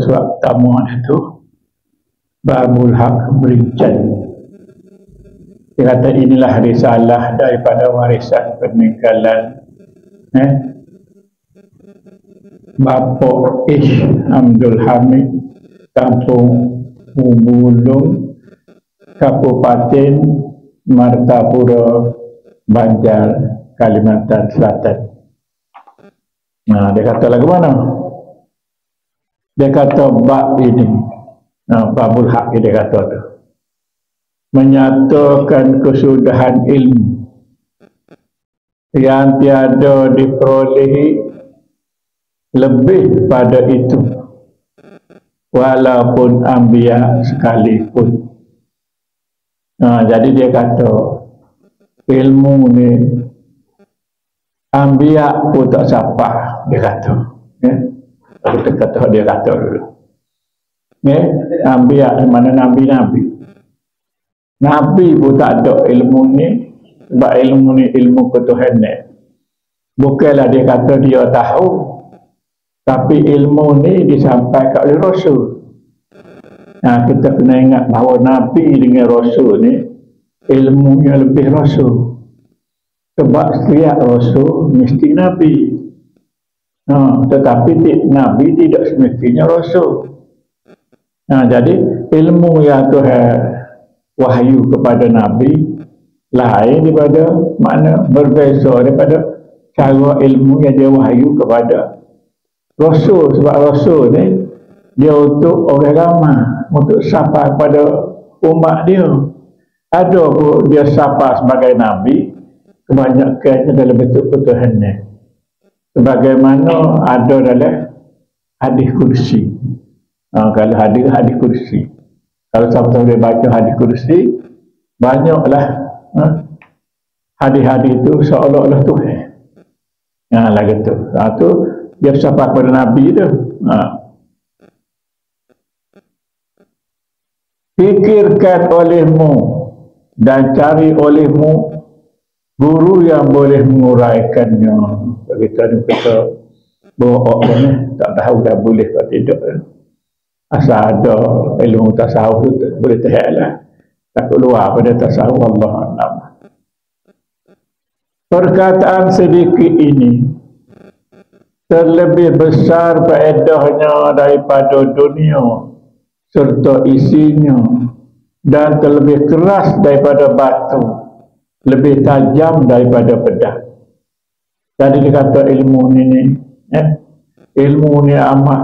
surat pertama itu Babul Haq Merincang. Dia kata inilah risalah daripada warisan peninggalan Bapa Ish Abdul Hamid, Kampung Hubulung, Kabupaten Martapura, Banjar, Kalimantan Selatan. Nah, dia kata lagu mana? Dia kata bab ini, babul haq dia kata tu, menyatakan kesudahan ilmu yang tiada diperolehi lebih pada itu, walaupun anbiya sekalipun. Jadi dia kata ilmu ni anbiya pun tak sapa, dia kata. Kita kata dia kata dulu. Anbiya mana nabi-nabi. Nabi pun tak ada ilmu ni, sebab ilmu ni ilmu ketuhanan. Bukanlah dia kata dia tahu, tapi ilmu ni disampaikan oleh Rasul. Kita kena ingat bahawa Nabi dengan Rasul ni ilmunya lebih Rasul. Sebab setiap Rasul mesti Nabi. Tetapi Nabi tidak semestinya Rasul. Jadi ilmu yang Tuhan wahyu kepada Nabi lain daripada makna berbeza daripada cara ilmu yang dia wahyu kepada Rasul. Sebab Rasul ni dia untuk orang ramai, untuk sapa kepada umat dia. Ada pun dia sapa sebagai Nabi, kebanyakannya dalam bentuk ketuhanan. Sebagaimana ada dalam hadis kursi. Kalau hadis kursi, kalau siapa-siapa boleh baca hadis kursi, banyaklah hadis-hadis itu seolah-olah Tuhan. Lah gitu. Tu dia sapa kepada Nabi tu. Fikirkan olehmu dan cari olehmu guru yang boleh menguraikannya. Kita bawa ni tak tahu dah boleh atau tidak. Asal ada ilmu tasawuf tu boleh tahan lah. Tak keluar pada tasawuf, Allah Alam. Perkataan sedikit ini terlebih besar faedahnya daripada dunia serta isinya, dan terlebih keras daripada batu, lebih tajam daripada pedang. Jadi dia kata ilmu ni ilmu ni amat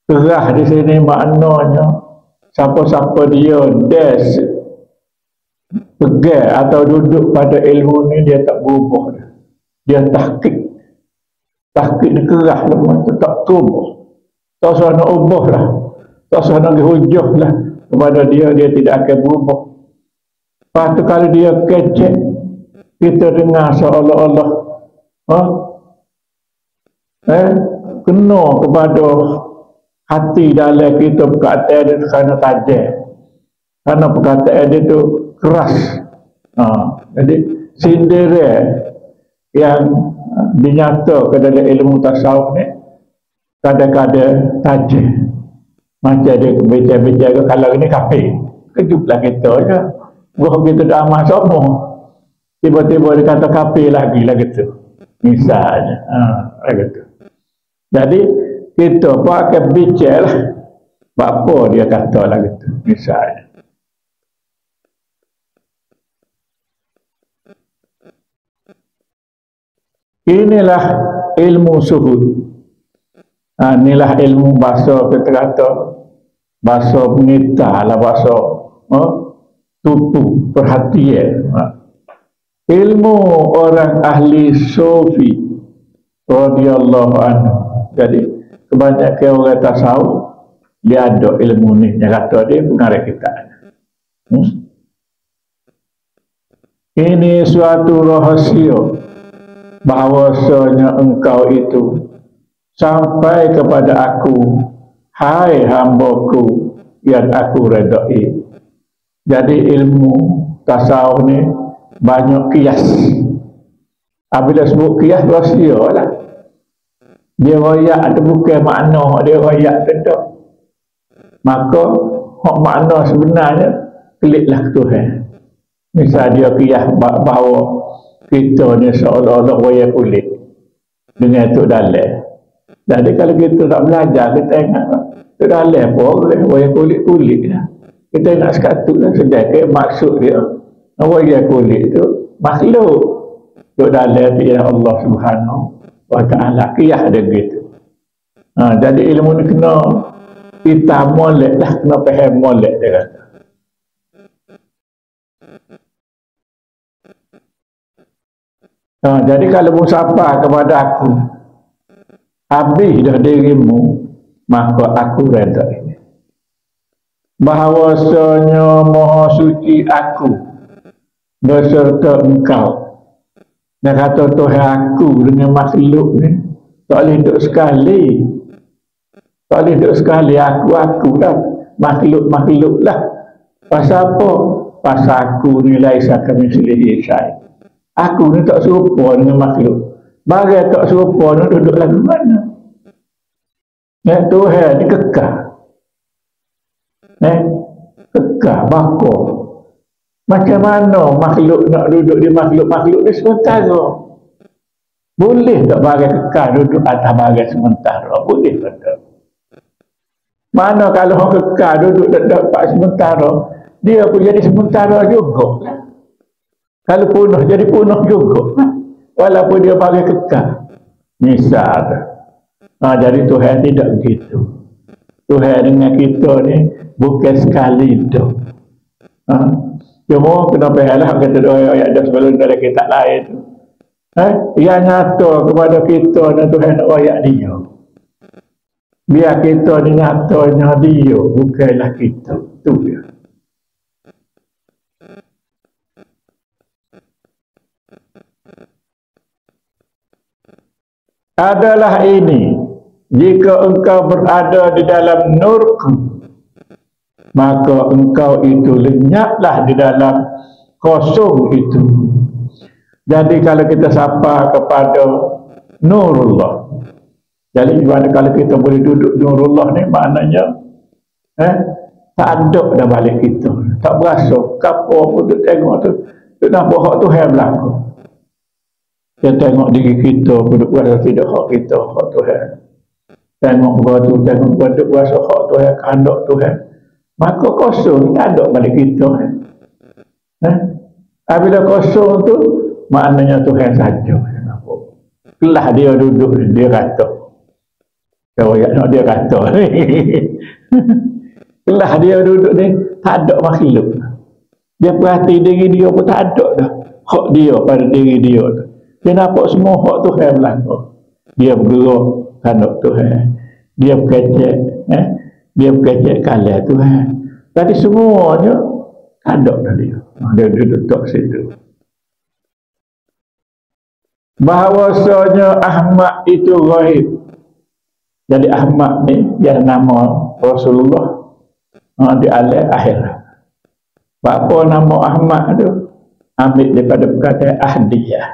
keras di sini. Maknanya siapa-siapa dia pegang atau duduk pada ilmu ni, dia tak berubah. Dia tahqiq ni keras lah, tak berubah. Tak usah nak ubah lah, tak usah nak hujah lah kepada dia, dia tidak akan berubah. Lepas tu kalau dia kecek, kita dengar seolah-olah kena kepada hati dalam kita. Perkataan dia kerana tajam, kerana perkataan dia tu keras. Jadi sindiran yang dinyatakan dalam ilmu tasawuf ni kadang-kadang tajam. Macam dia bicara-bicara, kalau ini kafir, kejutlah kita je. Gua kita dah amat semua, tiba-tiba dia kata kafir lagi lah gitu, misalnya. Gitu. Jadi kita pun akan bicara apa dia kata lah gitu, misalnya. Inilah ilmu suhud. Inilah ilmu bahasa, kita kata bahasa penita lah, bahasa tupu, perhatian. Ilmu orang ahli sufi radhiyallahu anhu. Jadi kebanyakan orang tasawuf dia ada ilmu ni, yang kata dia pengarah kita. Ini suatu rahasia bahawasanya engkau itu sampai kepada aku, hai hambaku yang aku redai. Jadi ilmu tasawuf ni banyak kias. Apabila sebut kias, rahsia lah. Dia royak tu bukan makna dia royak tu tak. Maka hak makna sebenarnya keliklah ke Tuhan. Misal dia kiyah bahawa kita ni seolah-olah royak kulit dengan Tok Dalai. Jadi kalau kita tak belajar, kita ingat Tok Dalai pun royak kulit-kulit lah. Kita nak sekatut lah sedangkan maksud dia royak kulit tu makhluk. Tok Dalai dia Allah Subhanahu wa Ta'ala kiyah dia gitu. Jadi ilmu ni kena kita molek lah, kena faham molek dia kata. Jadi kalau musafah kepada aku habis dah dirimu, maka aku reda ini. Bahawasanya Maha Suci aku beserta engkau. Dan kata Tuhan aku dengan makhluk ni tak boleh duduk sekali. Tak boleh duduk sekali. Aku lah. Makhluk lah. Pasal apa? Pasal aku ni laisa kamitslihi syai'. Aku ni tak serupa dengan makhluk. Bagai tak serupa ni duduk lagu mana? Tuhan ni kekal. Kekal, bakar. Macam mana makhluk nak duduk di makhluk ni sementara? Boleh tak bagai kekal duduk atas bagai sementara? Boleh tak? Mana kalau orang kekal duduk dapat sementara, dia pun jadi sementara juga. Kalau punah, jadi punah juga. Walaupun dia bagai kekal. Misal. Jadi Tuhan tidak begitu. Tuhan dengan kita ni bukan sekali tu. Cuma kena pahalah kata doa ayat dah sebelum dari kitab lain tu. Yang nyata kepada kita dan Tuhan ayat dia. Biar kita ni nyatanya dia, bukanlah kita. Tu dia. Adalah ini, jika engkau berada di dalam nurku, maka engkau itu lenyaplah di dalam kosong itu. Jadi kalau kita sapa kepada nurullah, jadi kalau kita boleh duduk nurullah ni maknanya tak ada dah balik kita, tak berasa kapur pun duduk tengok tu, duduk nampak hak Tuhan berlaku. Kita tengok diri kita duduk berasa tidak hak kita, hak Tuhan. Tengok beratu, tengok duduk berasa hak Tuhan, kehendak Tuhan. Maka kosong, tak ada balik kita. Apabila kosong tu, maknanya Tuhan saja. Kelah dia duduk, dia kata. Kalau nak dia kata. Kelah dia duduk ni, tak ada makhluk. Dia perhati diri dia pun tak ada dah. Hak dia pada diri dia tu. Dia nampak semua hak Tuhan berlaku. Dia bergerak kehendak Tuhan. Dia berkecek. Dia berkecek kalah Tuhan. Tadi semuanya ada dah dia. Dia duduk situ. Bahawasanya Ahmad itu ghaib. Jadi Ahmad ni yang nama Rasulullah di alam akhirat. Apa nama Ahmad tu? Ambil daripada perkataan Ahdiyah.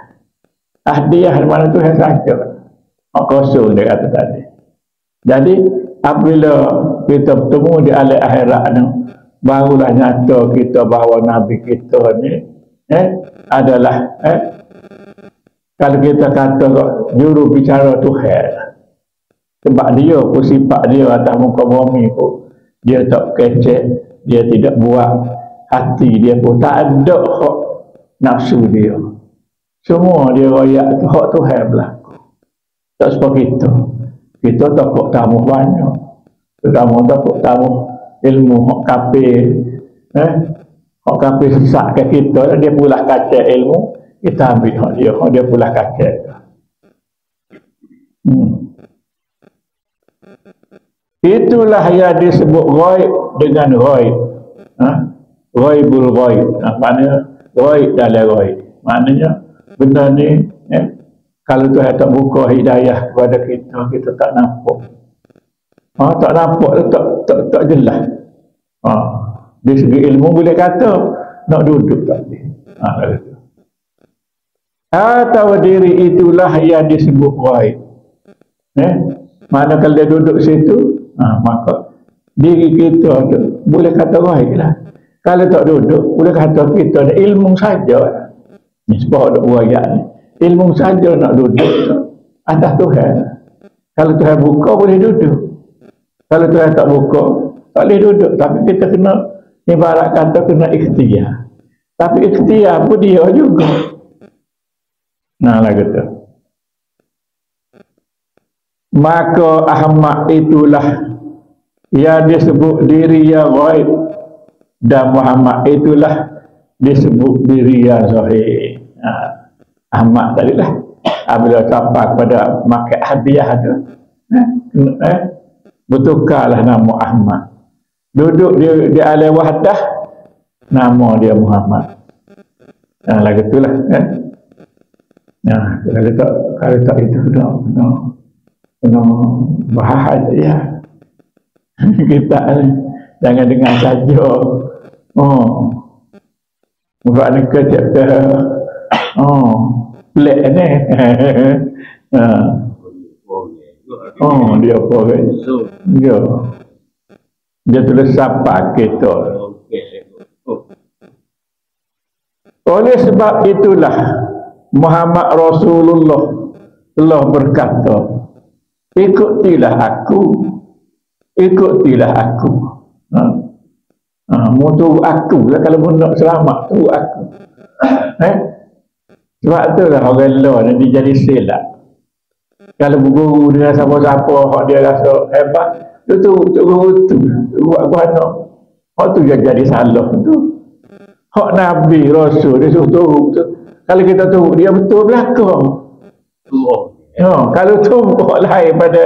Ahdiyah mana Tuhan saja. Kosong dia kata tadi. Jadi apabila kita bertemu di alam akhirat ni, barulah nyata kita bahawa Nabi kita ni adalah kalau kita kata juru bicara Tuhan, sebab dia pun sifat dia atas muka bumi pun dia tak kecek, dia tidak buat hati dia pun tak ada hak nafsu dia, semua dia royak hak Tuhan berlaku. Tak seperti kita takut tamu banyak, takut tamu ilmu hak kafir, hak kafir sesak ke kita, dia pula kacau ilmu, kita ambil hak dia pula kacau. Itulah yang disebut ghaib dengan ghaib. Ghaibul ghaib. Maknanya ghaib dalam ghaib. Maknanya benda ni kalau Tuhan tak buka hidayah kepada kita, kita tak nampak. Tak nampak, tak jelas. Di segi ilmu boleh kata nak duduk tak boleh. Atau diri itulah yang disebut ghaib. Mana kalau dia duduk situ, maka diri kita tu boleh kata baik lah. Kalau tak duduk, boleh kata kita ada ilmu saja. Ni sebab ada ayat ni. Ilmu saja nak duduk atas Tuhan. Kalau Tuhan buka, boleh duduk. Kalau Tuhan tak buka, tak boleh duduk. Tapi kita kena, ibarat kata kena ikhtiar. Tapi ikhtiar pun dia juga. Nah lah kata. Maka Ahmad itulah yang disebut diri yang ghaib, dan Muhammad itulah disebut diri yang zahir. Ahmad tadi lah. Bila sampai kepada makat hadiah tu, bertukarlah nama Ahmad. Duduk di alam wahdah, nama dia Muhammad. Lagu itulah kan. Kalau tak itu kena bahaya. Kita jangan dengar saja. Bukan ni kecil pelik ni. Dia apa kan? Dia tulis siapa kita. Oleh sebab itulah Muhammad Rasulullah telah berkata, ikutilah aku, ikutilah aku. Mutu aku lah, kalau pun nak selamat tu aku. Sebab tu lah orang lain nanti jadi silap. Kalau berguru dengan siapa-siapa hak dia rasa hebat, tu guru tu buat anak hak tu jadi salah tu. Hak Nabi Rasul dia suruh turun tu, kalau kita turun dia betul belakang. Kalau tu hak lain pada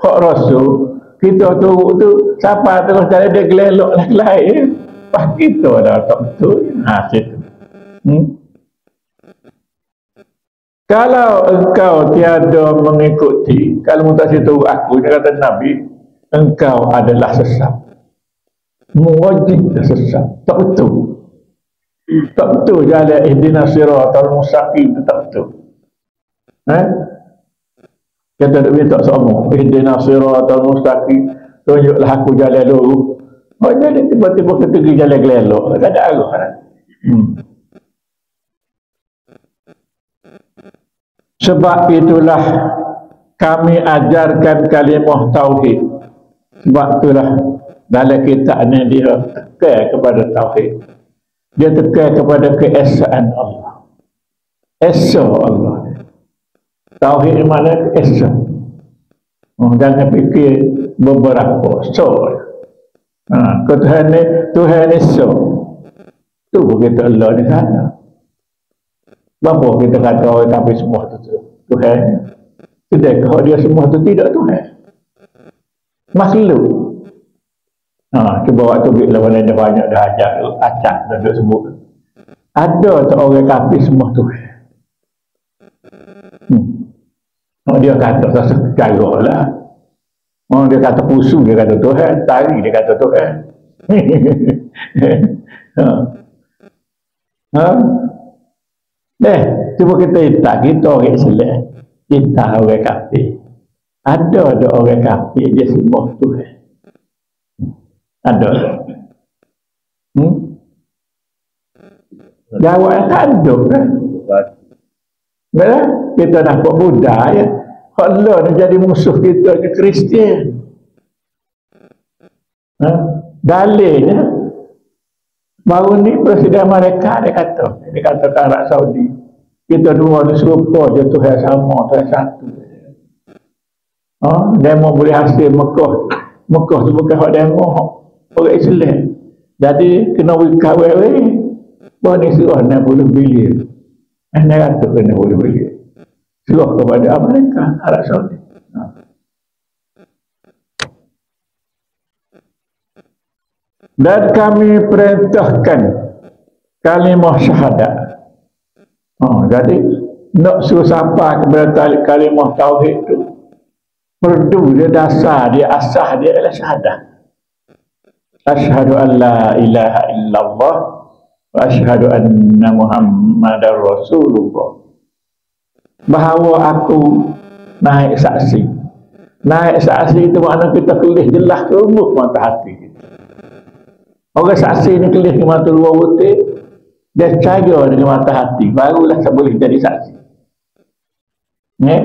hak Rasul, kita turun tu siapa terus jalan dia gelelok lain, pas kita dah tak betul. Situ. Kalau engkau tiada mengikuti, kalau mutasi tahu aku, dia kata Nabi, engkau adalah sesat. Muwajib sesat. Tak betul. Tak betul jalan ihdinas siratal mustaqim itu tak betul. Kata Nabi tak sama. Ihdinas siratal mustaqim, tunjuklah aku jalan lurus. Jadi tiba-tiba kita pergi jalan gelelok. Tak ada arah. Sebab itulah kami ajarkan kalimah tauhid. Sebab itulah dalam kitab ni dia tekan kepada tauhid. Dia tekan kepada keesaan Allah. Esa Allah. Tauhid mana esa. Jangan fikir beberapa. So. Tuhan ni esa. Tu begitu Allah di sana. Bapa kita kata orang kafir semua tu Tuhan. Tidakkah dia semua tu tidak Tuhan? Makhluk. Cuba waktu bila mana dia banyak dah acak dah sebut. Ada tak orang kafir semua Tuhan? Dia kata secara lah. Dia kata khusus, dia kata Tuhan. Tari, dia kata Tuhan. Cuba kita hitak, kita orang Islam, kita orang kafir. Ada orang kafir, dia sembah Tuhan. Ada. Jawab tak ada kan? Kita dapat Buddha ya. Allah ni jadi musuh kita ke Kristian. Dalilnya baru ni Presiden Amerika dia kata ke Arab Saudi, kita dua ni serupa je, Tuhan sama, Tuhan satu. Demo boleh hasil Mekah tu bukan hak demo, orang Islam. Jadi kena kawin bahawa ni surah 60 bilion. Anda kata kena 60 bilion. Surah kepada Amerika, Arab Saudi. Dan kami perintahkan kalimah syahadat. Jadi nak suruh sampai kepada kalimah tauhid itu, perlu dia dasar, dia asah dia adalah syahadat. Asyhadu an la ilaha illallah wa asyhadu anna Muhammadar Rasulullah. Bahawa aku naik saksi Naik saksi itu makna kita kelih jelas ke rumus mata hati kita. Orang saksi ni kelih ke mata luar butik, dia percaya dengan mata hati, barulah saya boleh jadi saksi. Ya?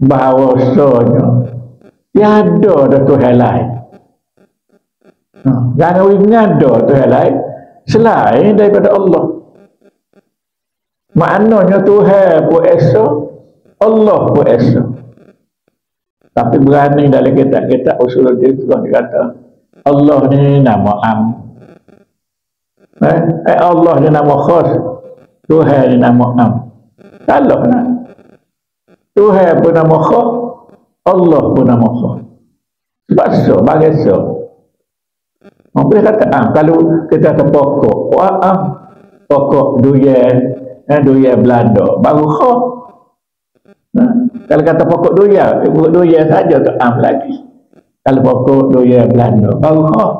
Bahawasanya tiada ada Tuhan lain. Jangan ingat ada Tuhan lain selain daripada Allah. Maknanya Tuhan pun esa, Allah pun esa. Tapi berani dalam kitab-kitab usul dia kata Allah ni nama am. Allah ni nama khas, Tuhan ni nama am. Salah nak. Tuhan pun nama khas, Allah pun nama khas. Sebab so, bagi so. Boleh kata am. Kalau kita kata pokok, pokok durian Belanda, baru khas. Kalau kata pokok durian saja tu am lagi. Kalau pokok durian Belanda, baru khas.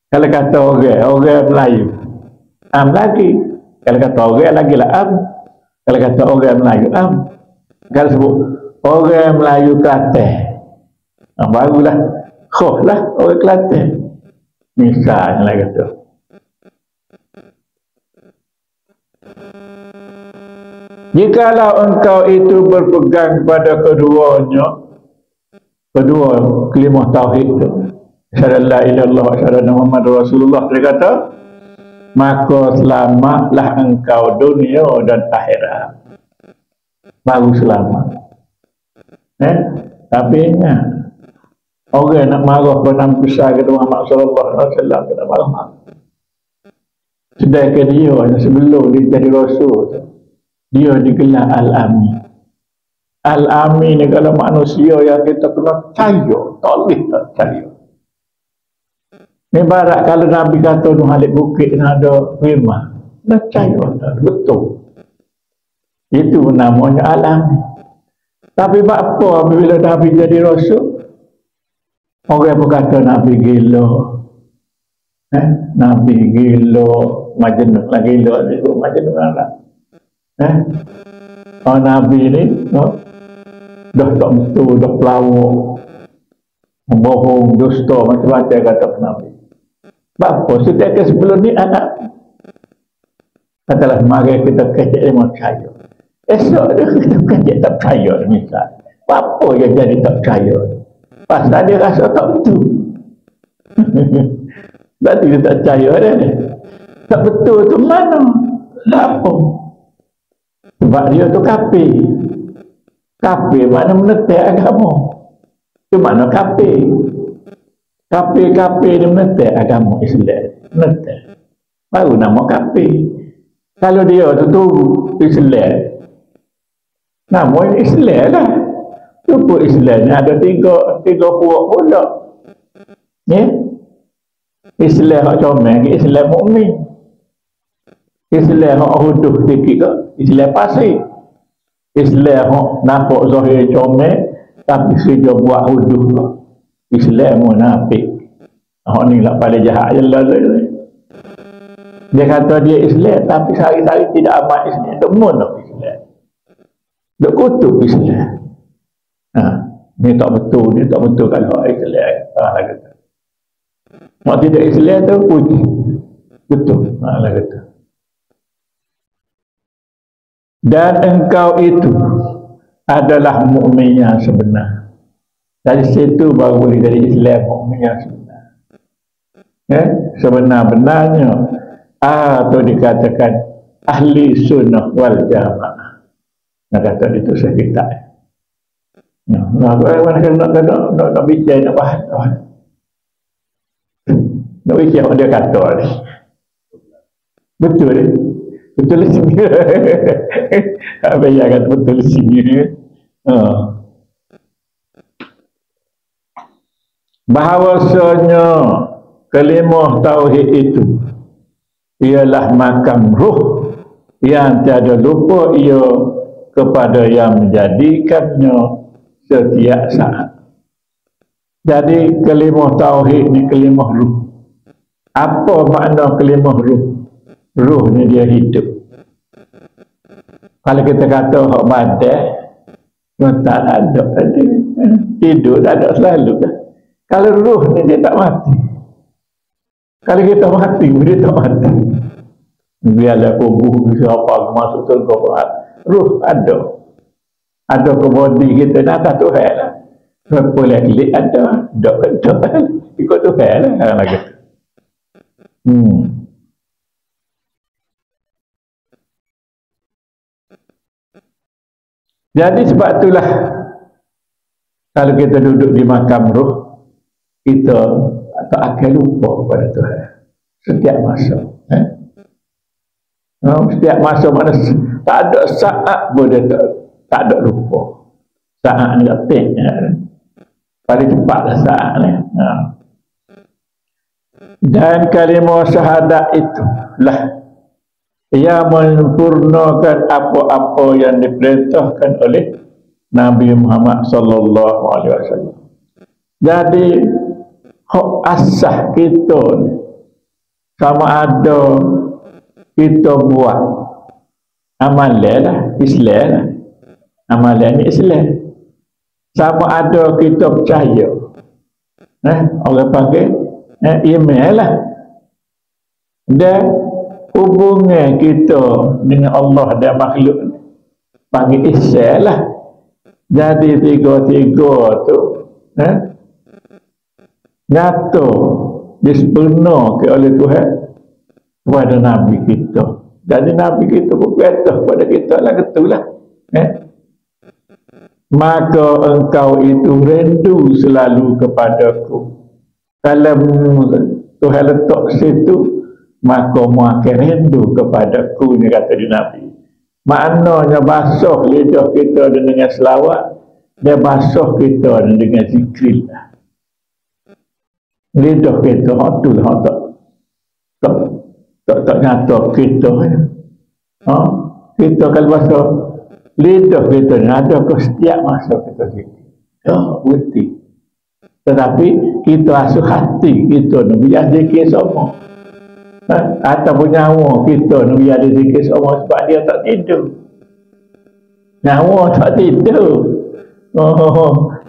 Kalau kata orang Melayu, am lagi. Kalau kata orang lagi lah am. Kalau kata orang Melayu am. Kalau sebut orang Melayu Kelantan, barulah khas lah orang Kelantan. Misalnya lah kata. Jikalau engkau itu berpegang pada kedua kalimah tauhid itu, asyhadu la ilaha illallah wa asyhadu anna Muhammadar Rasulullah, dia kata, maka selamatlah engkau dunia dan akhirat. Baru selamat. Tapi ingat, orang nak marah pada besar kata Muhammad sallallahu alaihi wasallam, kena marah. Sedangkan dia sebelum dia jadi rasul, dia digelar Al-Amin. Al-Amin ni kalau manusia yang kita kena percaya, tak boleh tak percaya. Ni barat kalau Nabi kata Nuh Halik Bukit nak ada firman, nak percaya tak? Betul. Itu namanya Al-Amin. Tapi apa apabila Nabi jadi rasul? Orang berkata Nabi gila. Nabi gila, Majnun lah gila, Majnun lah. Nabi ni dah tak betul, dah pelawak, membohong, dusta, macam-macam kata Nabi. Apa? Setiap sebelum ni anak katalah mari kita kecek dia percaya. Esok dia kita kecek tak percaya misal. Apa yang jadi tak percaya? Pasal dia rasa tak betul. Berarti dia tak percaya dia. Tak betul tu mana? Apa? Sebab dia tu kafir. Kafir makna menetek agama. Itu makna kafir. Kafir dia menetek agama Islam. Menetek. Baru nama kafir. Kalau dia tu Islam, nama Islam lah. Itu Islam ni ada tiga puak pula. Ya? Islam hak comel, Islam mukmin. Islam hak huduh sikit ke, Islam pasir. Islam hak nampak zahir comel tapi sejak buat huduh ke, Islam munafik. Hak ni lah paling jahat je lah. Dia kata dia Islam tapi sehari-hari tidak amat Islam. Duk munafik Islam. Duk kutuk Islam. Ni tak betul kalau Islam. Kata. Mak tidak Islam tu puji. Betul. Kata. Dan engkau itu adalah mukmin yang sebenar. Dari situ baru boleh jadi Islam mukmin yang sebenar. Sebenar-benarnya atau dikatakan ahli sunnah wal jamaah. Nak kata itu saya kitab. Nak bicara nak bahas. Nak bicara dia kata ni. Betul. Betul di sini. Apa yang kata betul di sini. Bahawasanya kalimah tauhid itu ialah makam ruh yang tiada lupa ia kepada yang menjadikannya setiap saat. Jadi kalimah tauhid ni kalimah ruh. Apa makna kalimah ruh? Ruh ni dia hidup. Kalau kita kata hak badan, tak ada tadi. Tidur tak ada selalu. Kalau roh ni dia tak mati. Kalau kita mati, dia tak mati. Biarlah kubur siapa masuk surga, roh ada. Ada ke body kita nak atas Tuhan lah. Boleh klik ada, tak ikut Tuhan lah lagi. Jadi sebab itulah kalau kita duduk di makam roh, kita tak akan lupa kepada Tuhan setiap masa. Setiap masa mana tak ada saat pun dia tak ada lupa. Saat ni detik paling cepatlah saat ni. Dan kalimah syahadat itulah ia menyempurnakan apa-apa yang diperintahkan oleh Nabi Muhammad sallallahu alaihi wasallam. Jadi hak asah kita ni sama ada kita buat amalan lah, Islam lah. Amalan ni Islam. Sama ada kita percaya. Orang panggil iman lah. Dan hubungan kita dengan Allah dan makhluk panggil ihsan lah. Jadi tiga-tiga tu nyata disempurnakan oleh Tuhan kepada Nabi kita. Jadi Nabi kita berkata kepada kita lah ketulah. Maka engkau itu rindu selalu kepadaku. Kalau Tuhan letak situ, maka mu akan rindu kepadaku, ni kata di Nabi. Maknanya basuh lidah kita dengan selawat, dia basuh kita dengan zikir. Lidah kita itulah tak nyata kita. Kita kalau basuh lidah kita ni ada ke setiap masa kita zikir. Berhenti. Tetapi kita asuh hati kita ni biar zikir semua. Ataupun nyawa kita ni biar dia zikir semua sebab dia tak tidur. Nyawa tak tidur.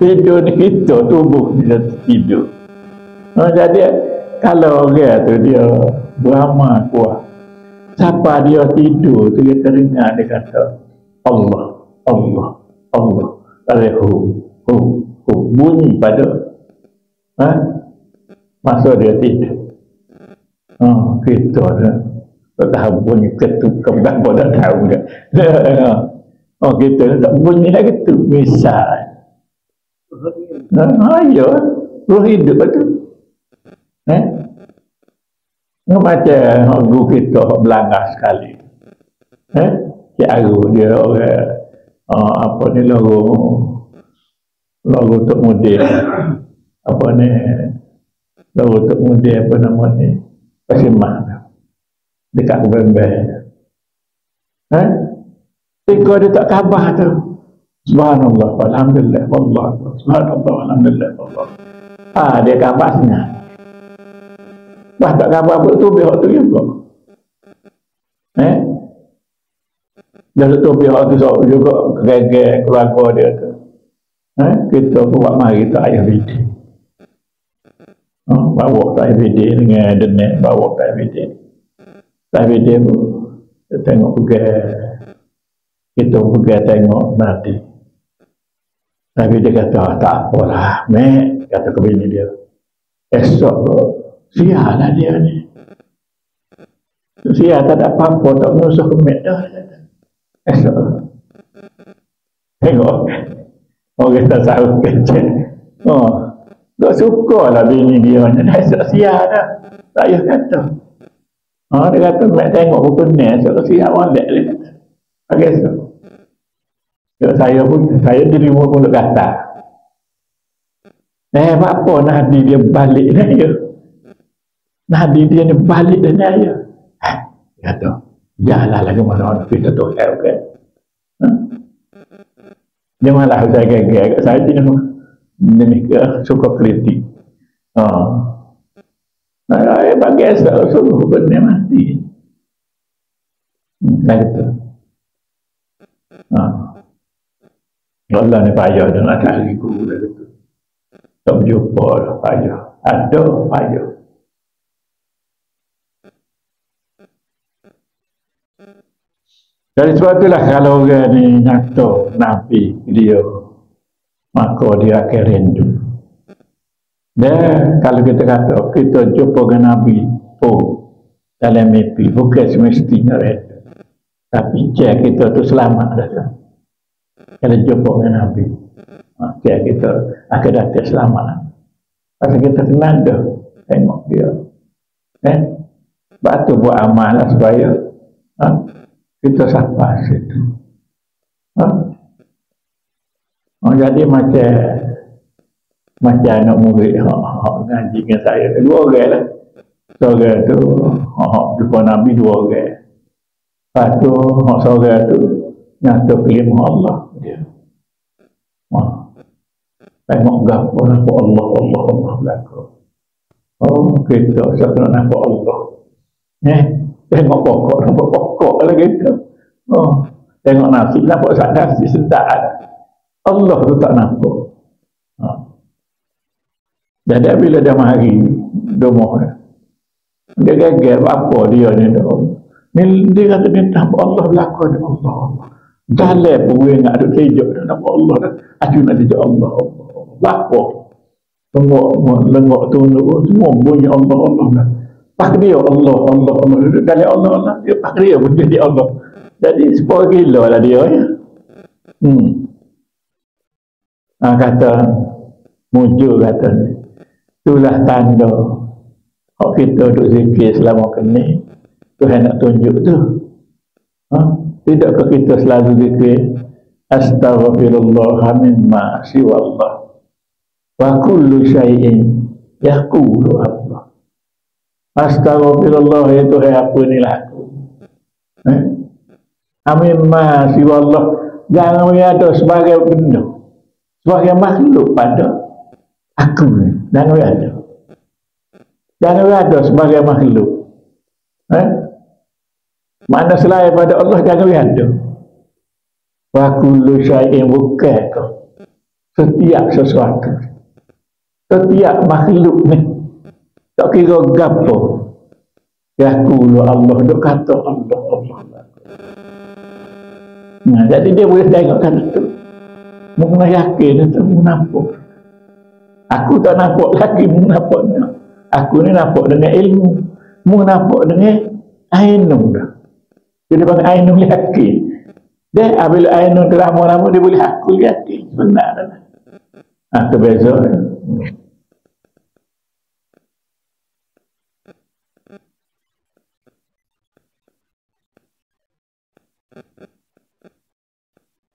Tidur ni kita, tubuh dia tidur. Jadi kalau orang tu dia beramal kuat, siapa dia tidur tu dia teringat, dia kata Allah, Allah, Allah. Bunyi pada masa dia tidur. Kita tak tahu bunyi ketuk berapa dah tahu ke. Kita tak bunyi lagi tu misal. Ya, roh hidup tu. Macam guru kita belangah sekali. Cik Aru dia orang apa ni logo untuk model. Apa ni logo untuk model apa nama ni? Pasimah dekat Bembe. Ketika dia tak khabar tu, subhanallah, alhamdulillah, wallah, subhanallah, alhamdulillah, wallah. Dia khabarnya. Tak khabar pun tu pihak tu juga. Dia tu pihak tu juga geger keluarga dia tu. Kita buat mari tak ayah video. Bawa tak video dengan denek, bawa tak video. Tak video tu kita tengok kita pergi tengok nanti. Tapi dia kata tak apalah, mek, kata ke bini dia. Esok sialah dia ni. Sial tak ada apa-apa, tak menusuk ke mek dah. Esok tengok orang tak tahu kecil. Tak suka lah bini dia. Esok sial dah. Tak payah kata. Dia kata mek tengok pukul ni, esok sial balik dia kata. Pagi esok. Saya diterima pun kata. Apa nadi dia balik dia. Nadi dia ni balik dia ya. Kata, jalan lagi mana kita tu kan. Dia malah saya gagak. Saya tidak suka kritik. Bagi esok suruh benda mati. Nah gitu. Ha. Allah ni payah dah nak cari guru dah gitu. Tak berjumpa dah payah. Ada payah. Dari sebab itulah kalau orang ni nyata Nabi dia, maka dia akan rindu. Dan kalau kita kata kita jumpa dengan Nabi dalam mimpi, bukan semestinya rindu, tapi cek kita tu selamat dah. Kalau jumpa dengan Nabi, cek kita akan datang selamat. Pasal kita senang dah tengok dia. Sebab tu buat amal lah supaya kita sampai situ. Jadi macam anak murid ngaji dengan saya, dua orang lah. Seorang tu jumpa Nabi, dua orang. Lepas tu seorang tu nyata kelima Allah dia. Tengok gapo nampak Allah belakang. Kita nak nampak Allah. Tengok pokok nampak pokok lah kita. Tengok nasi nampak nasi sedap. Allah tu tak nampak. Jadi bila dia mari domoh dia gagal apa dia ni dia kata dia nampak Allah belakang dia. Allah jalan pun dia nak ada kejap dia nampak Allah dah. Aku nak dijak Allah. Lapor lengok tunduk semua bunyi Allah dah. Pak dia Allah dalam Allah dia pak dia pun jadi Allah. Jadi 10 kilo lah dia ya. Kata mujur kata ni, itulah tanda kita duduk zikir selama kini Tuhan nak tunjuk tu. Tidakkah kita selalu zikir astaghfirullah mimma siwallah wa kullu syai'in yaqulu Allah. Astaghfirullah ya Tuhan, apa ni lah aku. Mimma siwallah, jangan ada sebagai benda, sebagai makhluk pada aku ni. Jangan ada sebagai makhluk. Mana selain pada Allah jangan ada. Wa kullu syai'in, bukan kau. Setiap sesuatu, setiap makhluk ni, tak kira gapo, yaqulu Allah, duk kata Allah. Jadi dia boleh tengok kan itu. Mungkin yakin itu nampak. Aku tak nampak lagi nampaknya. Aku ni nampak dengan ilmu. Mu nampak dengan ainun dah. Jadi bang ainun yakin. Dia bila ainun lama-lama dia boleh aku yakin. Benar dah. Itu beza.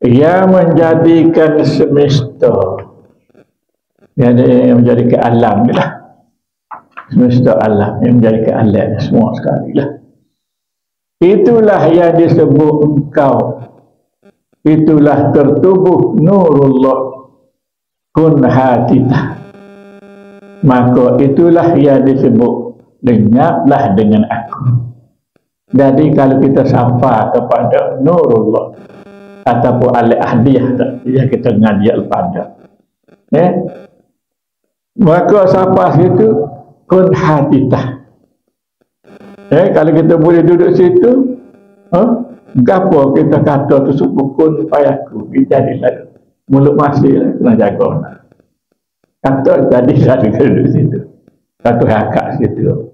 Ia menjadikan semesta, yang menjadikan alam ni lah, semesta alam yang menjadikan alam semua sekali lah. Itulah yang disebut engkau, itulah tertubuh nurullah kun hatitah, maka itulah yang disebut lenyaplah dengan aku. Jadi kalau kita sampai kepada nurullah ataupun al-ahdiyah yang kita ngaji al-pada, maka sampai situ kun hatitah. Kalau kita boleh duduk situ, gapo kita kata tu sebukun payaku, jadilah mulut masih kena jaga. Kata jadilah duduk situ, satu hakak situ.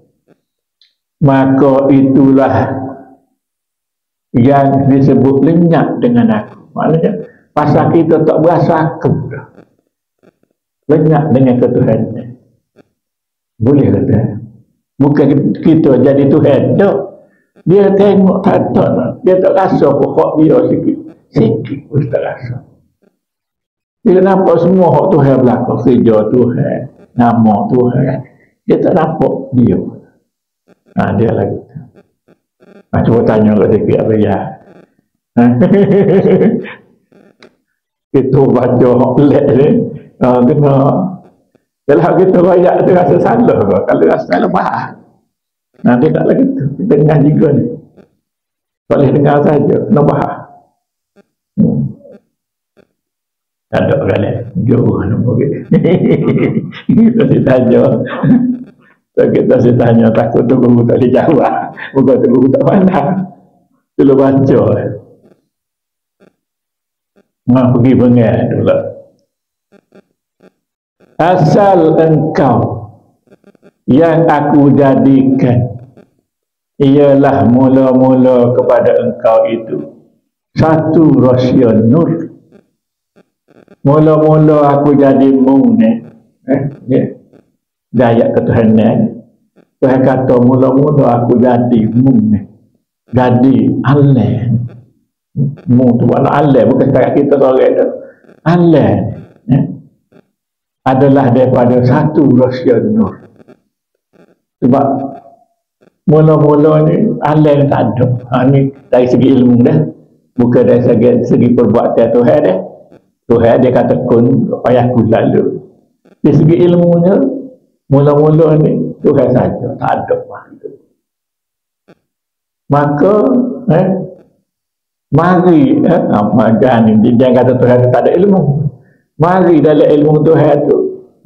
Maka itulah yang disebut lenyap dengan aku. Maknanya pasal kita tak berasa aku dah. Lenyap dengan ketuhanan. Boleh kata. Bukan kita jadi Tuhan tak. Dia tengok tak ada. Dia tak rasa pokok dia sikit. Sikit pun tak rasa. Dia nampak semua hak Tuhan belakang. Kerja Tuhan, nama Tuhan. Dia tak nampak dia. Dia lagi. Cuba tanya kat sikit apa ya. Kita baca hak pelik ni, kena kalau kita rayak tu rasa salah ke? Kalau rasa salah faham. Dia tak lagi tu. Kita dengar juga ni. Boleh dengar saja, kena faham. Tak ada kali. Jauh nombor kita. Kita si tanya. Kita si tanya takut tu guru tak boleh jawab. Bukan tu guru tak pandang. Dulu baca. Pergi pengen dulu. Asal engkau yang aku jadikan ialah mula-mula kepada engkau itu satu rahsia nur. Mula-mula aku jadi mu ni. Daya ketuhanan. Tuhan kata mula-mula aku jadi mu ni. Jadi Allah. Mu tu makna Allah. Bukan setakat kita seorang tu. Allah adalah daripada satu rahsia nur. Sebab mula-mula ni Allah ni tak ada. Ni dari segi ilmu dah. Bukan dari segi perbuatan Tuhan dah. Tuhan dia kata kun payahku lalu. Dari segi ilmunya mula-mula ni Tuhan saja, tak ada makhluk. Maka mari jangan kata Tuhan tak ada ilmu. Mari dalam ilmu Tuhan tu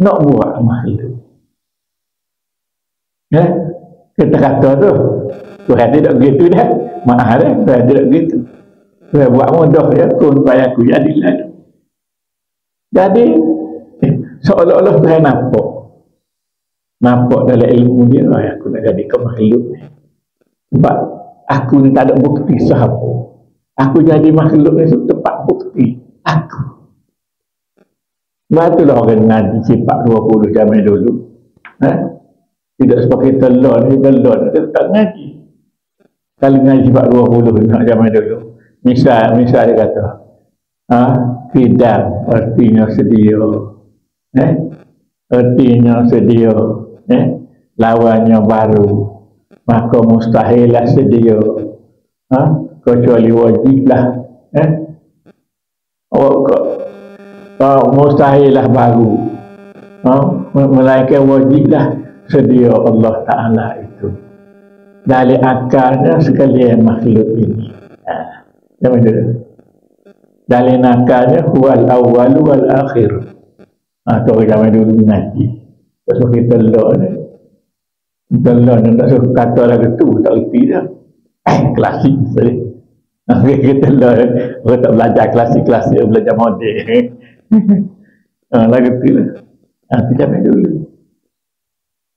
nak buat makhluk. Kita kata tu Tuhan tidak begitu dah. Maaf dah, Tuhan tidak begitu. Tuhan buat mudah ya, kun payahku jadi lalu. Jadi seolah-olah Tuhan nampak dalam ilmu dia, aku nak jadi makhluk ni. Sebab aku ni tak ada bukti siapa. Aku jadi makhluk ni tempat bukti aku. Sebab itulah orang ngaji sifat 20 zaman dulu. Tidak seperti telur ni dia tak ngaji. Kalau ngaji sifat 20 nak zaman dulu. Misal dia kata, Fidam artinya sedia, artinya sedia, lawannya baru, maka mustahillah sedia, kecuali wajiblah, mustahillah baru, melainkan wajiblah sedia Allah Ta'ala itu. Dari akalnya sekalian makhluk ini. Macam tu. Dari nakalnya huwal awal wal akhir. Tu zaman dulu ngaji. Pasal kita telur ni. Telur ni tak suka kata lagu tu. Tak erti dah. Klasik. Kita telur ni. Orang tak belajar klasik-klasik. Belajar moden. Lagu tu lah. Itu zaman dulu.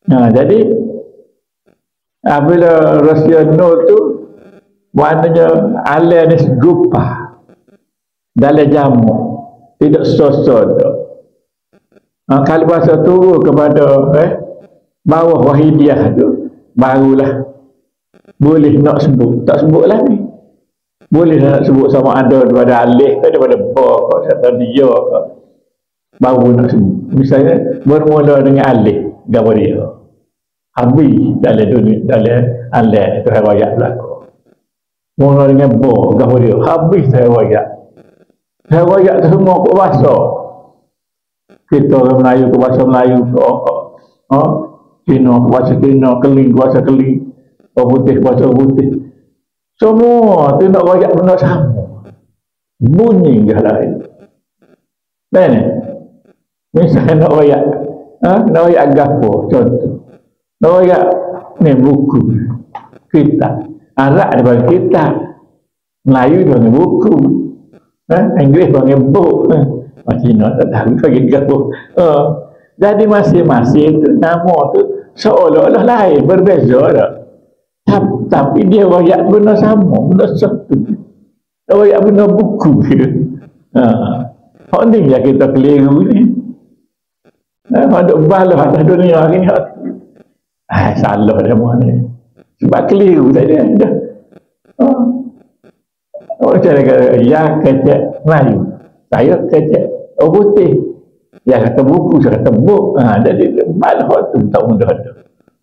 Jadi bila rahsia nur tu maknanya Allah ni segupah dalam jamu, tidak sosok. Kalau bahasa turun kepada bawah wahidiyah tu, barulah boleh nak sebut. Tak sebut lagi. Boleh nak sebut sama ada daripada alih ke, daripada ba ke, atau dia ke. Baru nak sebut. Misalnya, bermula dengan alih, gambar dia. Habis dalam dunia, dalam alih, itu riwayat berlaku. Mula dengan ba, gambar dia. Habis riwayat. Riwayat tu semua ke bahasa. Kita orang Melayu ke bahasa Melayu ke Cina ke bahasa Cina, Keling ke bahasa Keling, orang putih ke bahasa putih. Semua tu nak riwayat benda sama. Bunyi je lain. Kan? Misalnya nak riwayat gapo, contoh. Nak riwayat ni buku, kitab. Arab daripada kitab. Melayu dia ni buku. Inggeris panggil book. Cina tak tahu panggil gapo. Jadi masing-masing tu nama tu seolah-olah lain, berbeza dah. Tapi dia royak benda sama, benda satu. Dia royak benda buku dia. Hak ni yang kita keliru ni. Ada balah atas dunia hari ni. Salah dia mana. Sebab keliru saja. Orang cakap, ya kecek Melayu. Saya kecek putih. Ya kata buku, saya kata buk. Jadi malah tu tak mudah tu.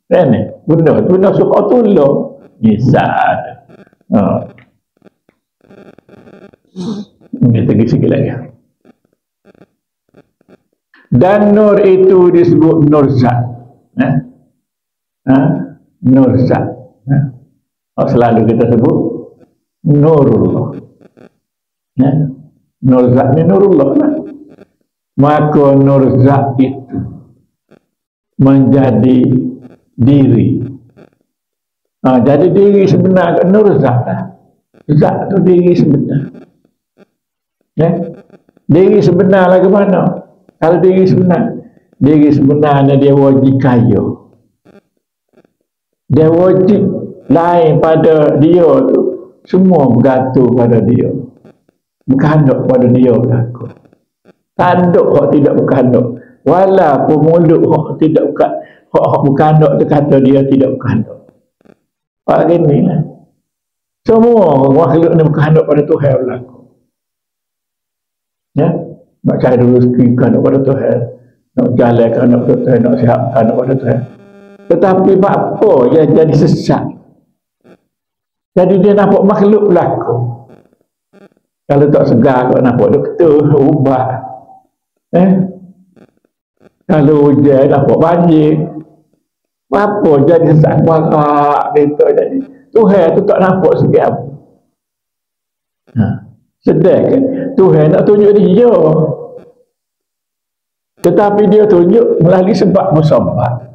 Kan? Benda suka tolong. Misal. Kita pergi sikit lagi. Dan nur itu disebut nur zat. Nur zat. Selalu kita sebut Nurullah. Nur zat ni nurullah lah. Maka nur zat itu menjadi diri. Jadi diri sebenar nur zat lah. Zat tu diri sebenar. Diri sebenar lah ke mana? Kalau diri sebenarnya dia wajib kaya. Dia wajib lain pada dia tu, semua bergantung pada dia. Berkanduk pada dia berlaku. Tanduk hak tidak berkanduk. Walaupun mulut hak tidak berkanduk tu kata dia tidak berkanduk. Hak ini lah. Semua makhluk ni berkanduk pada Tuhan berlaku. Ya, nak cari rezeki berkanduk pada Tuhan, nak jalan berkanduk pada Tuhan, nak sihat berkanduk pada Tuhan. Tetapi apa yang jadi sesat? Jadi dia nampak makhluk berlaku. Kalau tak segar kau nampak doktor ubat. Kalau hujan nampak banjir. Apa jadi sesat barak gitu jadi. Tuhan tu tak nampak segar. Sedang kan? Tuhan nak tunjuk dia. Tetapi dia tunjuk melalui sebab musabab.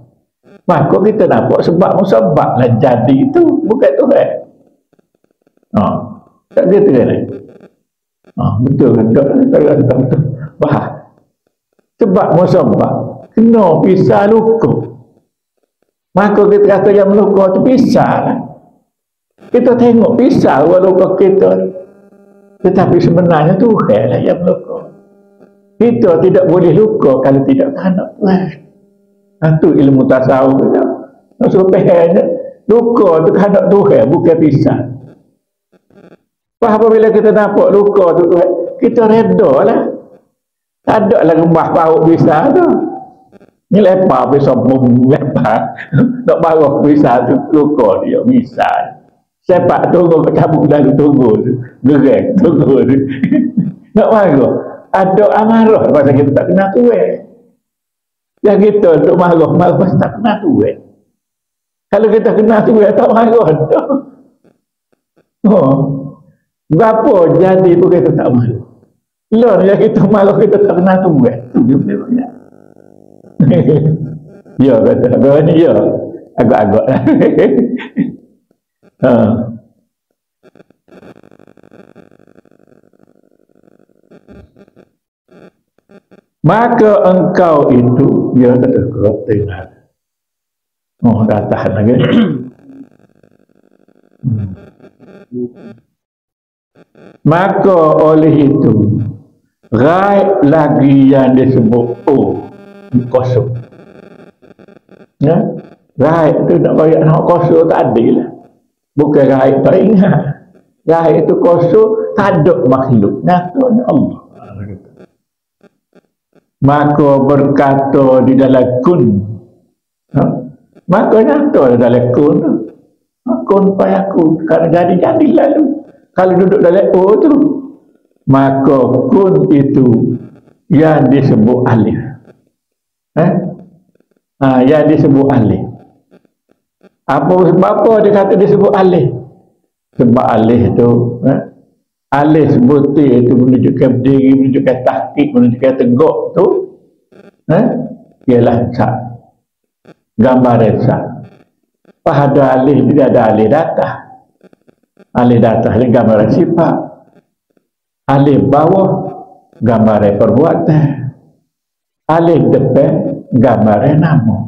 Maka kita nampak sebab musabab lah jadi itu bukan Tuhan. Tak gitu kan? Betul kan? Tak betul. Faham? Sebab musabab kena pisah luka. Maka kita kata yang meluka tu pisah lah. Kita tengok pisah luka kita. Tetapi sebenarnya Tuhan lah yang meluka. Kita tidak boleh luka kalau tidak kehendak Tuhan. Itu ilmu tasawuf kita. Nak suruh faham luka tu kehendak Tuhan, bukan pisah. Apabila kita nampak luka tu Tuhan, kita reda lah. Tak ada lah rembah pauk pisah tu. Ni lepas pisah bum lepas. Nak barah pisah tu luka dia misal. Sepak tunggu cabut lalu tunggu tu. Gerek tunggu tu. Nak marah. Ada amarah pasal kita tak kenal Tuhan. Yang kita untuk marah pasal tak kenal Tuhan. Kalau kita kenal Tuhan tak marah dah. Berapa jadi pun kita tak marah. Lalu yang kita marah kita tak kenal Tuhan. Tu dia boleh banyak. Ya kata. Kalau ni ya. Agak-agak lah. Maka engkau itu dia kata ketinggalan. Dah tahan lagi. Maka oleh itu gaib lagi yang disebut kosong. Ya, gaib itu nak bagi anak kosong tak adil lah. Bukan gaib tak ingat. Gaib itu kosong, tak ada makhluk. Nyatanya Allah. Maka berkata di dalam kun. Maka nyata dalam kun. Kun payakun. Kalau jadi lalu. Kalau duduk dalam O tu. Maka kun itu yang disebut alif. Yang disebut alif. Apa dia kata disebut alif? Sebab alif tu alif sebutir itu menunjukkan berdiri, menunjukkan tahqiq, menunjukkan tegak tu ialah sat. Gambaran sat. Pada alif dia ada alif datah. Alif datah ni gambaran sifat. Alif bawah gambaran perbuatan. Alif depan gambaran nama.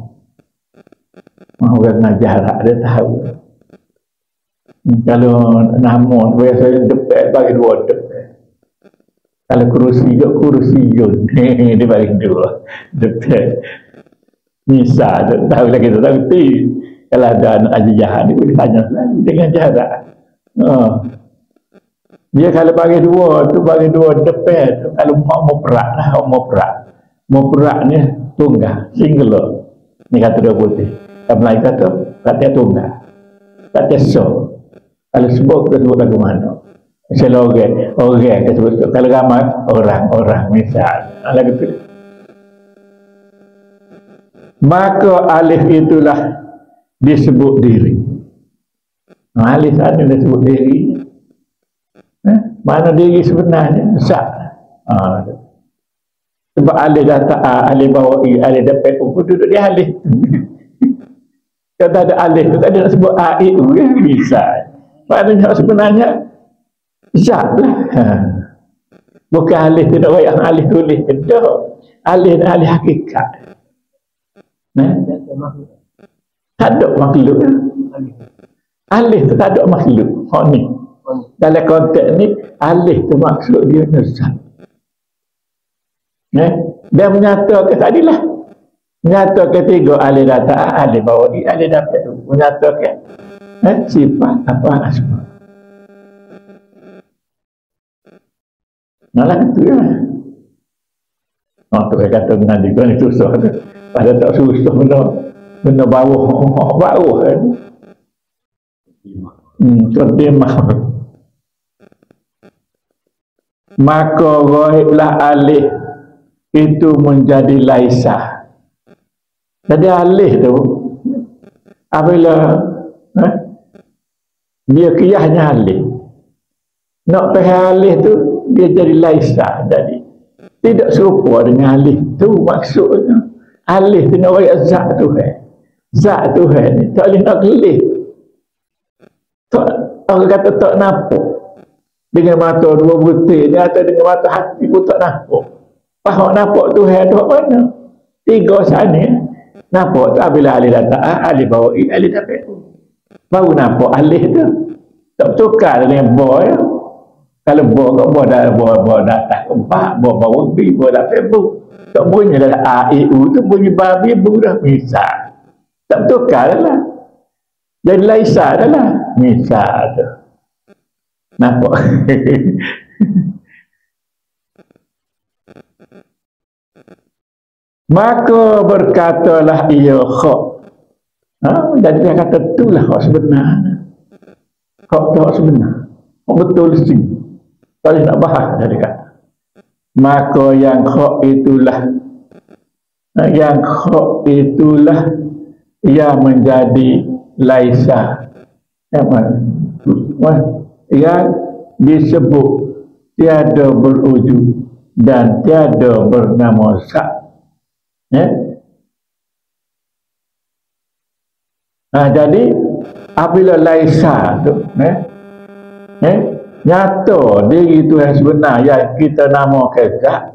Orang ngajar dia tahu. Kalau nama biasanya depan bagi dua depan. Kalau kursiun dia bagi dua depan. Misal tahu lagi kita tahu ti. Kalau ada anak haji jahat dia boleh tanya lagi dengan jarak. Dia kalau bagi dua tu bagi dua depan tu, kalau mau perak lah mau perak ni tunggal singular. Ni kata dia putih. Kalau Melayu kata tunggal. Kata so. Kalau sebut kita sebut lagu mana? Misalnya orang kita sebut. Kalau ramai orang misal. Lagu tu. Maka alif itulah disebut diri. Alif ada disebut diri. Mana diri sebenarnya? Sat. Sebab alih data A, alih bawa I, alih dapat U, duduk di alih. Kalau tak ada alih tu, tak ada nak sebut A, I, U, bisa. Maknanya sebenarnya zat lah. Bukan alih tu nak bayang alih tulis. Alih dan alih hakikat. Tak ada makhluk. Alih tu tak ada makhluk. Ni. Dalam konteks ni, alih tu maksud dia zat. Dia menyatakan tadilah. Menyatakan tiga alih data A, alih bawa I, alih dapat U. Menyatakan sifat apa asma. Malah itu ya. Tu saya kata nanti kau ni susah tu. Pada tak susah benda bawah kan. Tertimah. Maka ghaiblah alih itu menjadi laisa. Jadi alih tu apabila dia kiyahnya alih. Nak pergi alih tu dia jadi laisa. Jadi tidak serupa dengan alih tu maksudnya. Alih tu nak bagi zat tu zat tu ni tak boleh nak kelih. Orang kata tak nampak dengan mata dua butir ni atau dengan mata hati pun tak nampak. Faham nampak tu duduk mana? Tiga sana nampak tu apabila alih data A, alih bawa I, alih dapat U. Baru nampak alih tu. Tak tukar dengan boy. Kalau bawa datang empat, bawa B, bawa dapat Bu. Tak bunyi dalam A, I, U tu bunyi babi, Bu dah misal. Tak tukar lah. Jadi laisa adalah misal tu. Nampak? Maka berkatalah ia hak. Jadi dia kata itulah hak sebenar. Hak tu hak sebenar. Hak betul sih. Tak boleh nak bahas dia kata. Maka yang hak itulah yang menjadi laisa. Yang disebut tiada berwujud dan tiada bernama zat. Jadi apabila laisa tu nyata diri itu yang sebenar yang kita namakan zat,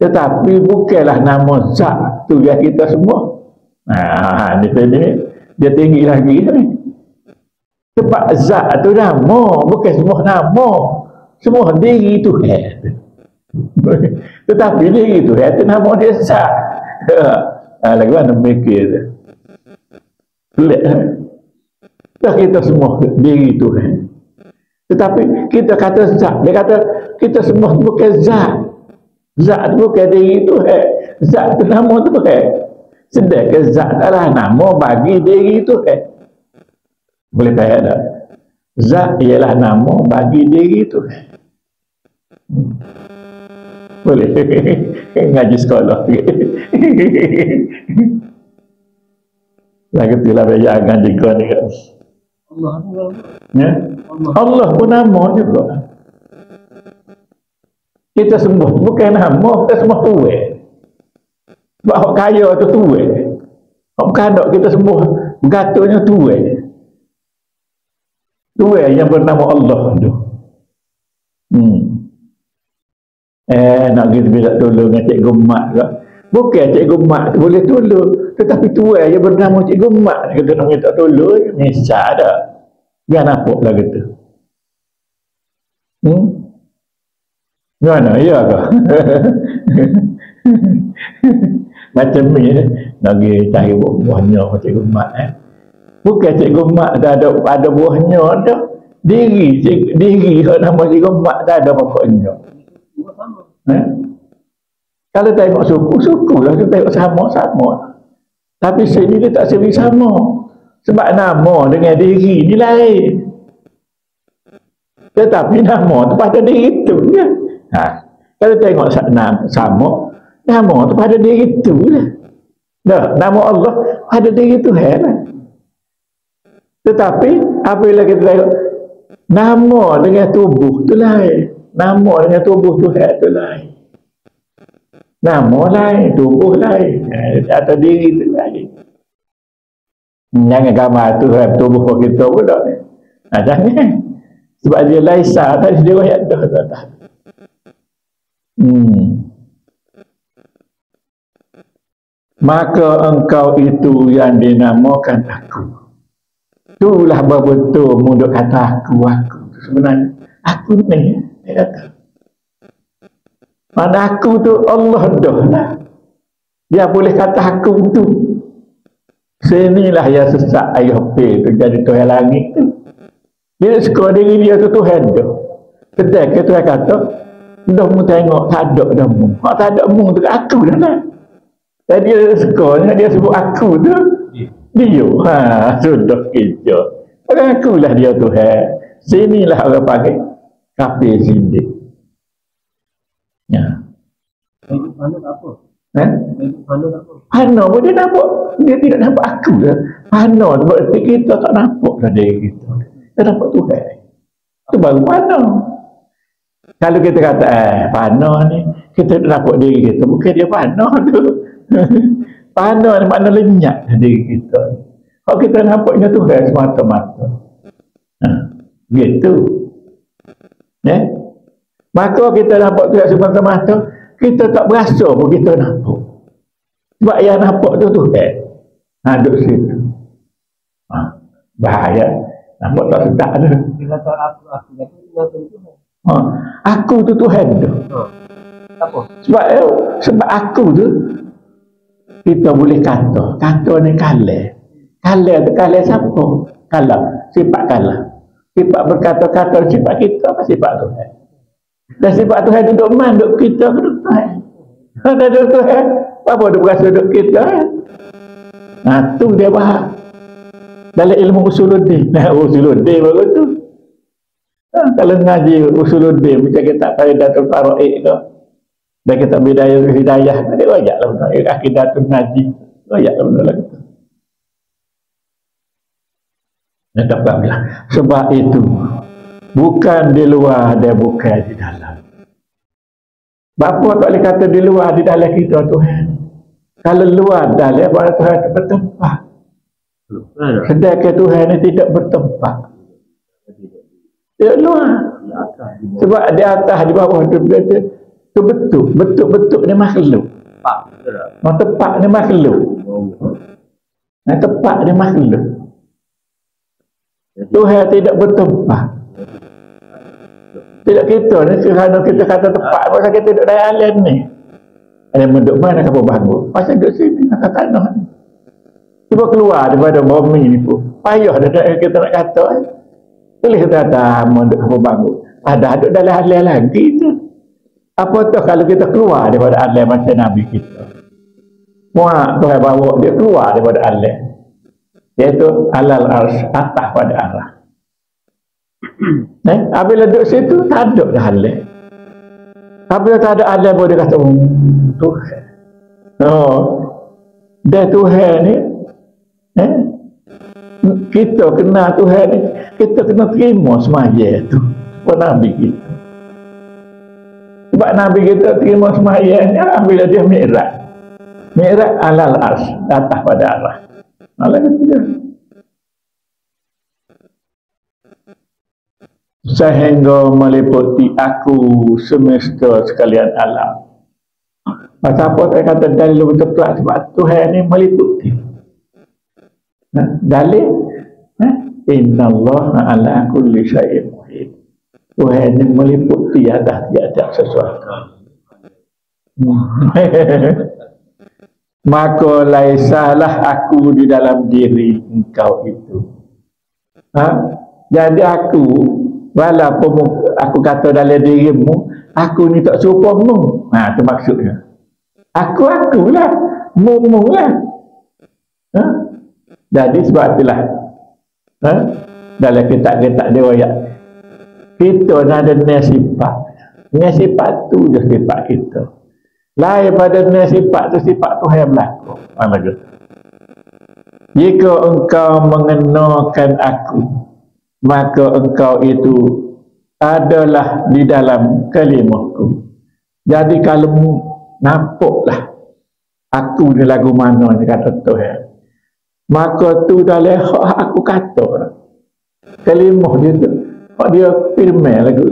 tetapi bukanlah nama zat tu yang kita semua. Dia tinggi lagi ni. Sebab zat tu nama, bukan semua nama. Semua diri Tuhan. Tetapi diri Tuhan tu nama dia zat. Lagi mana mikir tu. Pelik lah. Dah kita semua diri Tuhan. Tetapi kita kata zat. Dia kata kita semua bukan zat. Zat bukan diri Tuhan. Zat tu nama Tuhan. Sedangkan zat adalah nama bagi diri Tuhan. Boleh faham tak? Zat ialah nama bagi diri Tuhan. Boleh. Ngaji sekolah. Lagi tu lah jangan juga ni. Allah pun nama juga. Kita semua bukan nama, kita semua tua. Sebab orang kaya tu tua. Orang kanak kita semua gatunya tua. Tua yang bernama Allah tu. Nak pergi minta tolong dengan Cikgu Mat ke? Bukan Cikgu Mat tu boleh tolong. Tetapi tua yang bernama Cikgu Mat kita nak minta tolong. Misal tak? Biar nampak lah kita. Mana? Ya ke? Macam ni nak pergi cari buahnya Cikgu Mat bukan Cikgu Mat tak ada buahnya dah. Diri nama Cikgu Mat tak ada pokoknya. Kalau tengok suku lah kita tengok sama-sama. Tapi sini dia tak sering sama. Sebab nama dengan diri ni lain. Tetapi nama tu pada diri tu ya. Kalau tengok sama, nama tu pada diri tu lah. Nama Allah pada diri tu lah. Tetapi apabila kita tengok nama dengan tubuh tu lain. Nama dengan tubuh Tuhan tu lain. Nama lain, tubuh lain, atau diri tu lain. Jangan gambar Tuhan tubuh kita pula ni. Jangan. Sebab dia laisa tadi dia ayat dah. Maka engkau itu yang dinamakan aku. Itulah betul mudah kata aku. Sebenarnya aku ni, dia kata. Mana aku tu Allah dah lah. Dia boleh kata aku tu. Sinilah yang sesat ayah P tu jadi Tuhan langit tu. Dia suka diri dia tu Tuhan tu. Ketika Tuhan kata, dah mu tengok tak ada dah mu. Kalau tak ada mu tu aku dah lah. Jadi dia suka dia sebut aku tu. Dia. Sudah kerja. Orang akulah dia Tuhan. Sinilah orang panggil kafir sindik. Ya. Mana tak apa? Mana tak apa? Mana pun dia nampak. Dia tidak nampak aku lah. Mana berarti kita tak nampak lah diri kita. Kita nampak Tuhan. Itu baru mana. Kalau kita kata, mana ni, kita nampak diri kita. Bukan dia mana tu. Mana ni makna lenyap diri kita. Kalau kita nampaknya Tuhan semata-mata. Gitu. Ya? Maka kita nampak Tuhan semata-mata, kita tak berasa pun kita nampak. Sebab yang nampak tu Tuhan. Duduk situ. Bahaya. Nampak tak sedap tu. Bila tak aku jadi Tuhan. Aku tu Tuhan tu. Apa? Sebab aku tu, kita boleh kata ni kalah. Kalah tu kalah siapa? Kalah. Sifat kalah. Sifat berkata-kata sifat kita apa sifat Tuhan? Dan sifat Tuhan duduk mana? Duduk kita duduk Tuhan. Ada duduk Tuhan. Apa duduk berasa duduk kita? Tu dia faham. Dalam ilmu usuluddin. Usuluddin baru tu. Kalau ngaji usuluddin macam kita Faidatul Faraid tu. Dan kita Bidayatul Hidayah. Dia wajaklah benar. Akidatul Ngaji. Wajaklah benar lagi. Sebab itu bukan di luar, dia bukan di dalam. Bapa tak boleh kata di luar, di dalam kita Tuhan. Kalau luar dalam, mana Tuhan itu bertempat. Sedangkan Tuhan ini tidak bertempat. Dia luar. Sebab di atas, di bawah itu betul-betul ni makhluk. Tepat ni makhluk. Tepat ni makhluk. Tuhan tidak bertempat. Tidak kita ni kerana kita kata tepat, pasal kita duduk dalam alam ni. Ada menduk mana kapal bangun? Pasal duduk sini atas tanah ni. Cuba keluar daripada bumi ni pun. Payah dah kita nak kata. Boleh kita kata menduk kapal bangun. Ada duduk dalam alam lagi tu. Apa tu kalau kita keluar daripada alam macam Nabi kita. Muak Tuhan bawa dia keluar daripada alam. Iaitu alal arsh, atas pada arah. Apabila duduk situ, tak ada dah alam. Apabila tak ada alam, boleh kata, Tuhan. Dan Tuhan ni, kita kenal Tuhan ni, kita kena terima semaya tu. Sebab Nabi kita. Sebab Nabi kita terima semayanya, bila dia mi'raj. Mi'raj alal arsh, atas pada arah. Malah kata dia. Sehingga meliputi aku semesta sekalian alam. Masa apa saya kata dalil betul-betul sebab Tuhan ni meliputi. Dalil innallaha ala kulli syai'in muhit. Tuhan ni meliputi atas tiada sesuatu. Maka laisalah aku di dalam diri engkau itu. Jadi aku, walaupun aku kata dalam dirimu, aku ni tak serupamu. Itu maksudnya. Akulah, mu lah. Jadi sebab itulah. Dalam kitab-kitab dia wayak. Kita ada sifat. Sifat tu je sifat kita. Lain pada sifat tu sifat Tuhan berlaku. Jika engkau mengenakan aku, maka engkau itu adalah di dalam kalimahku. Jadi kalau nampaklah aku ni lagu mana ni kata Tuhan, maka tu dalam hak aku kata kalimah dia tu, hak dia firman lagu,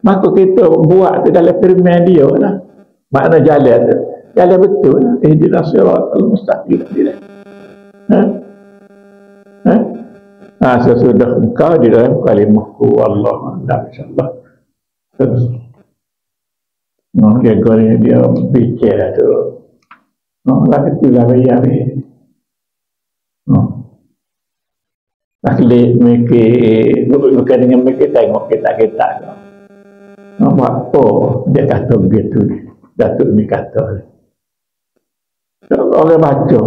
maka kita buat tu dalam firman dia lah. Makna jalan tu jalan betul, ihdinas siratal mustaqim dia. Sesudah engkau di dalam kalimahku, Allah insyaallah. Terus dia goreng, dia bicara tu lagi tu lah bayar akhirnya mereka bukan dengan mereka tengok kita apa dia kata begitu, Datuk ni kata orang baca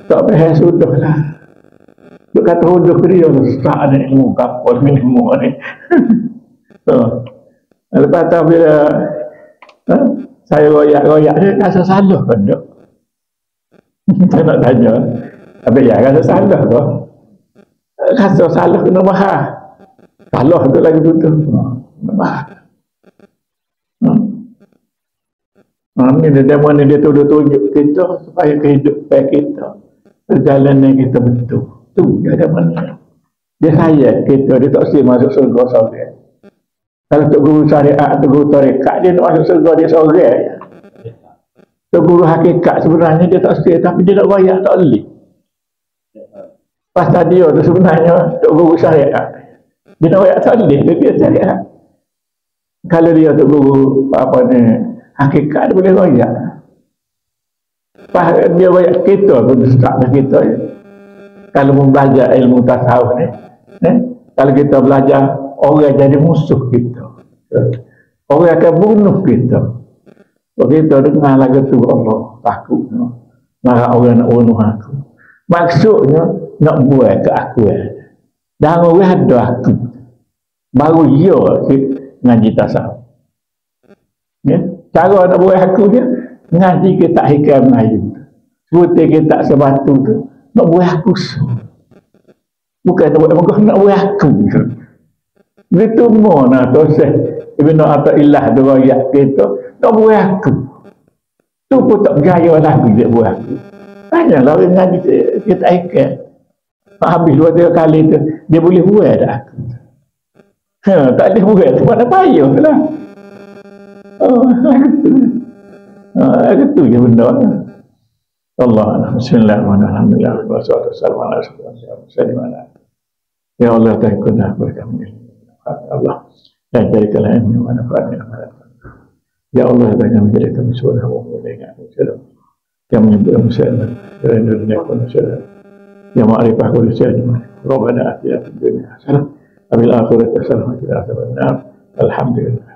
tak payah sudah lah. Dia kata huduh dia tak ada ilmu kapal minimum ni. Lepas tu bila saya royak dia rasa salah kan tak? Saya nak tanya, habis ya rasa salah ke? Rasa salah kena mahal. Salah tu lagi betul. Kena mahal. Ini dia mana dia tunjuk kita supaya kehidupan kita, perjalanan kita betul. Tu dia mana. Dia sayang kita, dia tak mesti masuk surga seorang. Kalau Tok Guru syariat, Tok Guru tarekat, dia nak masuk surga dia seorang. Tok Guru hakikat sebenarnya dia tak mesti, tapi dia nak bayar tak boleh. Pasal dia tu sebenarnya Tok Guru syariat, dia nak bayar tak boleh, dia syariat. Kalau dia Tok Guru apa ni hakikat, dia boleh bayar. Pasal dia bayar kita pun tak kita. Kalau belajar ilmu tasawuf ni, kalau kita belajar, orang jadi musuh kita, orang akan bunuh kita. Kita dengar lagu tu Allah takut, marah orang nak bunuh aku. Maksudnya nak buat keakuan. Dan orang ada aku, baru dia ngaji tasawuf. Cara nak buat aku dia ngaji kita hikam Melayu, putih kita sebatu tu nak buat aku so. Bukan nak buat aku, nak buat aku. Begitu mana tu Ibn Athaillah tu rakyat kita nak buat aku. Tu pun tak berjaya lagi dia buat aku. Tanyalah orang ngaji kita ikat. Habis 2-3 kali tu dia boleh buat dah aku. Tak boleh buat tu mana payah lah. Itu je benda. Allah, bismillahirrahmanirrahim. Wassalatu wassalamu ala rasulillah. Ya Allah, tahkunlah berkami. Allah, dan jadikanlah ilmu manfaatnya. Ya Allah, jangan menjadikan musuh Allah dengan musuh yang menyebut musuh dan dunia pun musuh yang ma'rifah kulli syai'in. Rabbana atina fid dunya hasanah wa fil akhirati hasanah wa qina adzabannar. Alhamdulillah.